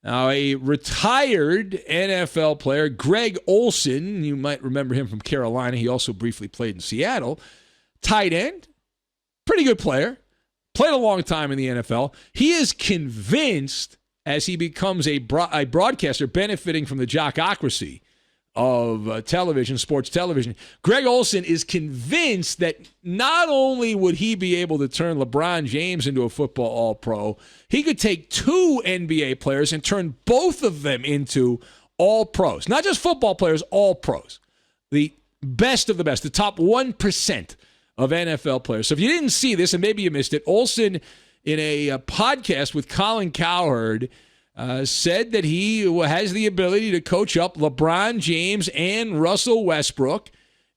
Now, a retired NFL player, Greg Olsen, you might remember him from Carolina. He also briefly played in Seattle. Tight end, pretty good player, played a long time in the NFL. He is convinced, as he becomes a broadcaster benefiting from the jockocracy of television, sports television, Greg Olsen is convinced that not only would he be able to turn LeBron James into a football all-pro, he could take two NBA players and turn both of them into all-pros. Not just football players, all-pros. The best of the best, the top 1% of NFL players. So if you didn't see this, and maybe you missed it, Olsen, in a podcast with Colin Cowherd, said that he has the ability to coach up LeBron James and Russell Westbrook.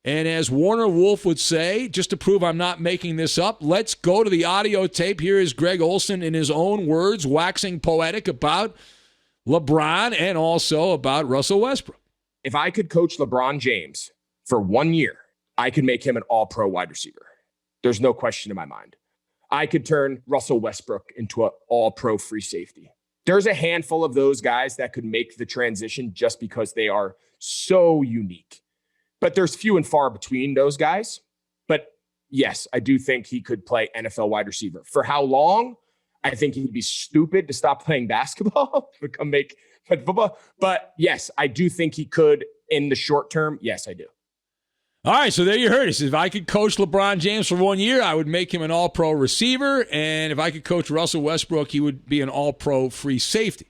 And as Warner Wolf would say, just to prove I'm not making this up, let's go to the audio tape. Here is Greg Olsen in his own words, waxing poetic about LeBron and also about Russell Westbrook. If I could coach LeBron James for 1 year, I could make him an all-pro wide receiver. There's no question in my mind. I could turn Russell Westbrook into an all-pro free safety. There's a handful of those guys that could make the transition just because they are so unique. But there's few and far between those guys. But yes, I do think he could play NFL wide receiver. For how long? I think he'd be stupid to stop playing basketball to come make football. But yes, I do think he could in the short term. Yes, I do. All right, so there you heard it. He says, if I could coach LeBron James for 1 year, I would make him an all-pro receiver. And if I could coach Russell Westbrook, he would be an all-pro free safety.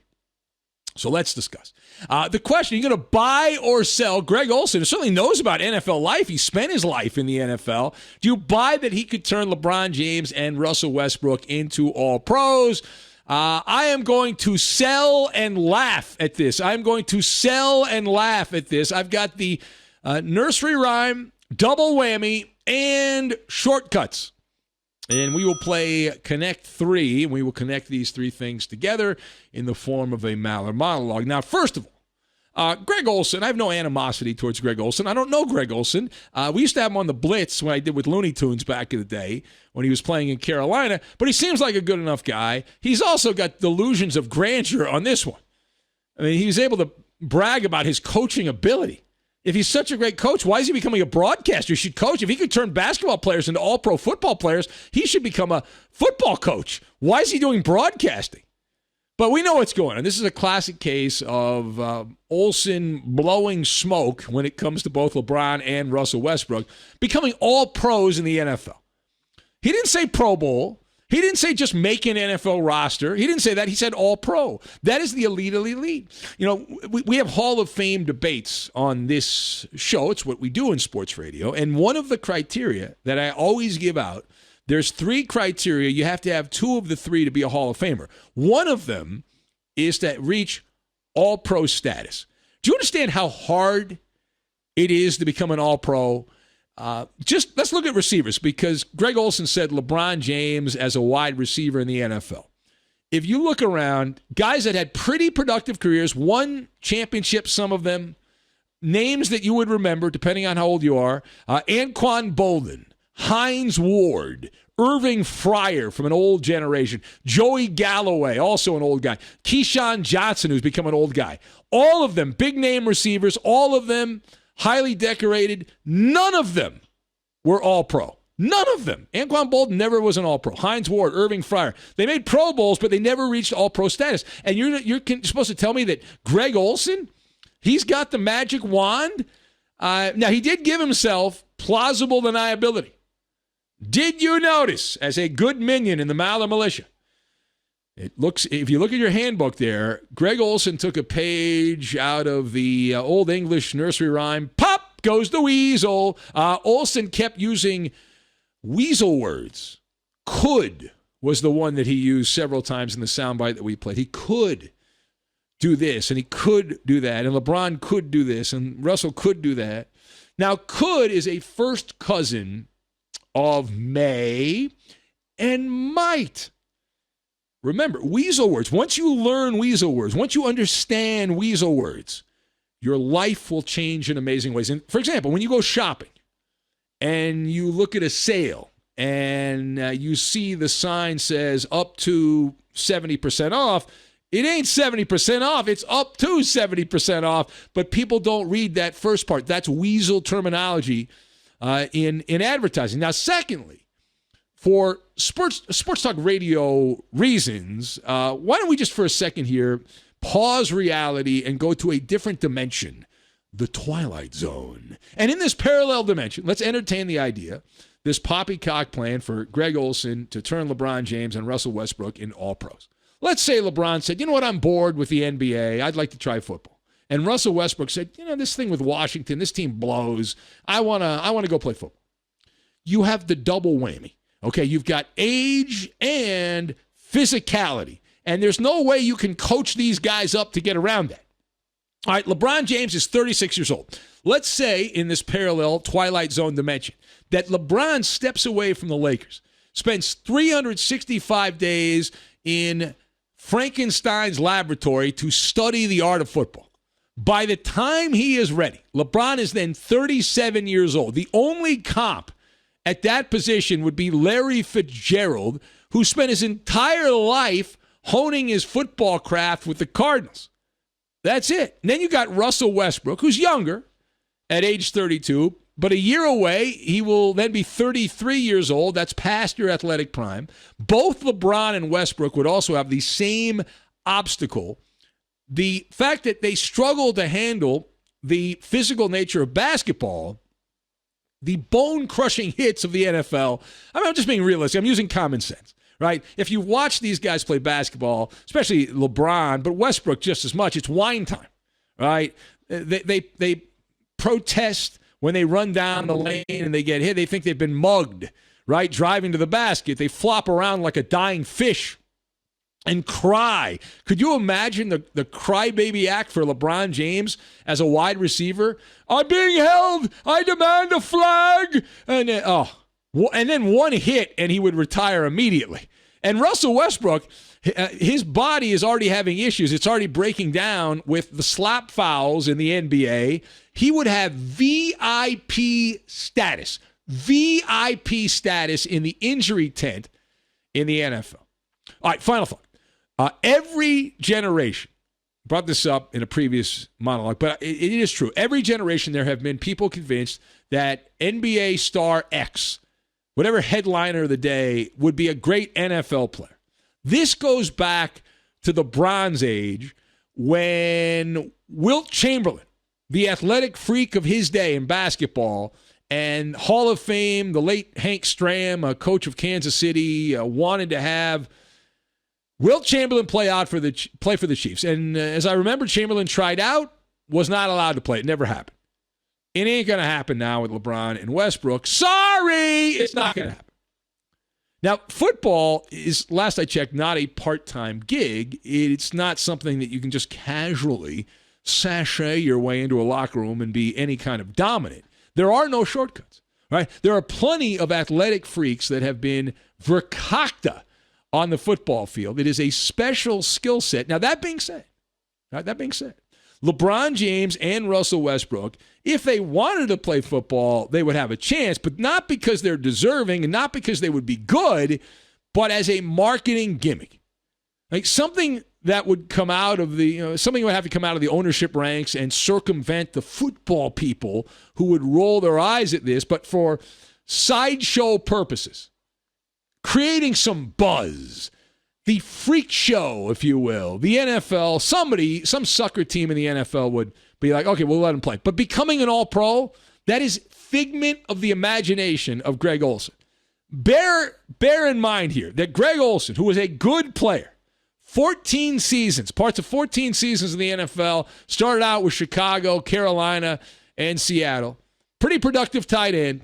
So let's discuss. The question, you're going to buy or sell Greg Olsen, who certainly knows about NFL life. He spent his life in the NFL. Do you buy that he could turn LeBron James and Russell Westbrook into all-pros? I am going to sell and laugh at this. I'm going to sell and laugh at this. I've got the nursery rhyme, double whammy, and shortcuts. And we will play Connect 3, and we will connect these three things together in the form of a MALLER monologue. Now, first of all, Greg Olsen, I have no animosity towards Greg Olsen. I don't know Greg Olsen. We used to have him on the Blitz when I did with Looney Tunes back in the day when he was playing in Carolina, but he seems like a good enough guy. He's also got delusions of grandeur on this one. I mean, he was able to brag about his coaching ability. If he's such a great coach, why is he becoming a broadcaster? He should coach. If he could turn basketball players into all-pro football players, he should become a football coach. Why is he doing broadcasting? But we know what's going on. This is a classic case of Olsen blowing smoke when it comes to both LeBron and Russell Westbrook, becoming all-pros in the NFL. He didn't say Pro Bowl. He didn't say just make an NFL roster. He didn't say that. He said all-pro. That is the elite of the elite. You know, we have Hall of Fame debates on this show. It's what we do in sports radio. And one of the criteria that I always give out, there's three criteria. You have to have two of the three to be a Hall of Famer. One of them is to reach all-pro status. Do you understand how hard it is to become an all-pro? Just let's look at receivers, because Greg Olsen said LeBron James as a wide receiver in the NFL. If you look around, guys that had pretty productive careers, won championships, some of them, names that you would remember depending on how old you are, Anquan Boldin, Hines Ward, Irving Fryer from an old generation, Joey Galloway, also an old guy, Keyshawn Johnson, who's become an old guy. All of them, big name receivers, all of them highly decorated. None of them were all-pro. None of them. Anquan Boldin never was an all-pro. Hines Ward, Irving Fryer. They made Pro Bowls, but they never reached all-pro status. And you're supposed to tell me that Greg Olsen, he's got the magic wand? Now, he did give himself plausible deniability. Did you notice, as a good minion in the MALLER militia, it looks, if you look at your handbook there, Greg Olsen took a page out of the Old English nursery rhyme, pop goes the weasel. Olsen kept using weasel words. Could was the one that he used several times in the soundbite that we played. He could do this, and he could do that, and LeBron could do this, and Russell could do that. Now, could is a first cousin of may and might. Remember, weasel words. Once you learn weasel words, once you understand weasel words, your life will change in amazing ways. And for example, when you go shopping and you look at a sale and you see the sign says up to 70% off, It ain't 70% off. It's up to 70% off, but people don't read that first part. That's weasel terminology in advertising. Now, secondly, for sports talk radio reasons, why don't we just for a second here pause reality and go to a different dimension, the Twilight Zone. And in this parallel dimension, let's entertain the idea, this poppycock plan for Greg Olsen to turn LeBron James and Russell Westbrook in all-pros. Let's say LeBron said, you know what, I'm bored with the NBA. I'd like to try football. And Russell Westbrook said, you know, this thing with Washington, this team blows. I wanna go play football. You have the double whammy. Okay, you've got age and physicality. And there's no way you can coach these guys up to get around that. All right, LeBron James is 36 years old. Let's say in this parallel Twilight Zone dimension that LeBron steps away from the Lakers, spends 365 days in Frankenstein's laboratory to study the art of football. By the time he is ready, LeBron is then 37 years old. The only comp at that position would be Larry Fitzgerald, who spent his entire life honing his football craft with the Cardinals. That's it. And then you got Russell Westbrook, who's younger at age 32, but a year away, he will then be 33 years old. That's past your athletic prime. Both LeBron and Westbrook would also have the same obstacle. The fact that they struggle to handle the physical nature of basketball, the bone-crushing hits of the NFL. I mean, I'm just being realistic. I'm using common sense, right? If you watch these guys play basketball, especially LeBron, but Westbrook just as much, it's wine time, right? They protest when they run down the lane and they get hit. They think they've been mugged, right? Driving to the basket. They flop around like a dying fish and cry. Could you imagine the crybaby act for LeBron James as a wide receiver? I'm being held. I demand a flag. And then one hit and he would retire immediately. And Russell Westbrook, his body is already having issues. It's already breaking down with the slap fouls in the NBA. He would have VIP status in the injury tent in the NFL. All right, final thought. Every generation, brought this up in a previous monologue, but it is true. Every generation there have been people convinced that NBA star X, whatever headliner of the day, would be a great NFL player. This goes back to the Bronze Age when Wilt Chamberlain, the athletic freak of his day in basketball, and Hall of Fame, the late Hank Stram, a coach of Kansas City, wanted to have Wilt Chamberlain play for the Chiefs. And as I remember, Chamberlain tried out, was not allowed to play. It never happened. It ain't going to happen now with LeBron and Westbrook. Sorry, it's not going to happen. Now, football is, last I checked, not a part-time gig. It's not something that you can just casually sashay your way into a locker room and be any kind of dominant. There are no shortcuts, right? There are plenty of athletic freaks that have been verkakta on the football field. It is a special skill set. Now, that being said, LeBron James and Russell Westbrook, if they wanted to play football, they would have a chance, but not because they're deserving and not because they would be good, but as a marketing gimmick. Like something that would come out of something would have to come out of the ownership ranks and circumvent the football people who would roll their eyes at this, but for sideshow purposes, creating some buzz, the freak show, if you will, the NFL, some sucker team in the NFL would be like, okay, we'll let him play. But becoming an all-pro, that is figment of the imagination of Greg Olsen. Bear in mind here that Greg Olsen, who was a good player, 14 seasons, parts of 14 seasons in the NFL, started out with Chicago, Carolina, and Seattle. Pretty productive tight end.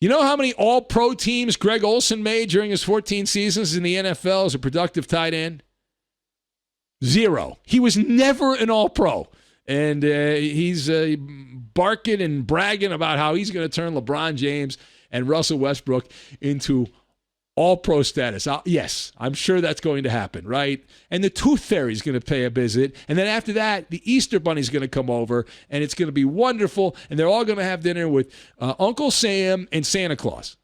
You know how many all-pro teams Greg Olsen made during his 14 seasons in the NFL as a productive tight end? 0. He was never an all-pro. And he's barking and bragging about how he's going to turn LeBron James and Russell Westbrook into all-pro status. Yes, I'm sure that's going to happen, right? And the Tooth Fairy's going to pay a visit. And then after that, the Easter Bunny's going to come over, and it's going to be wonderful. And they're all going to have dinner with Uncle Sam and Santa Claus.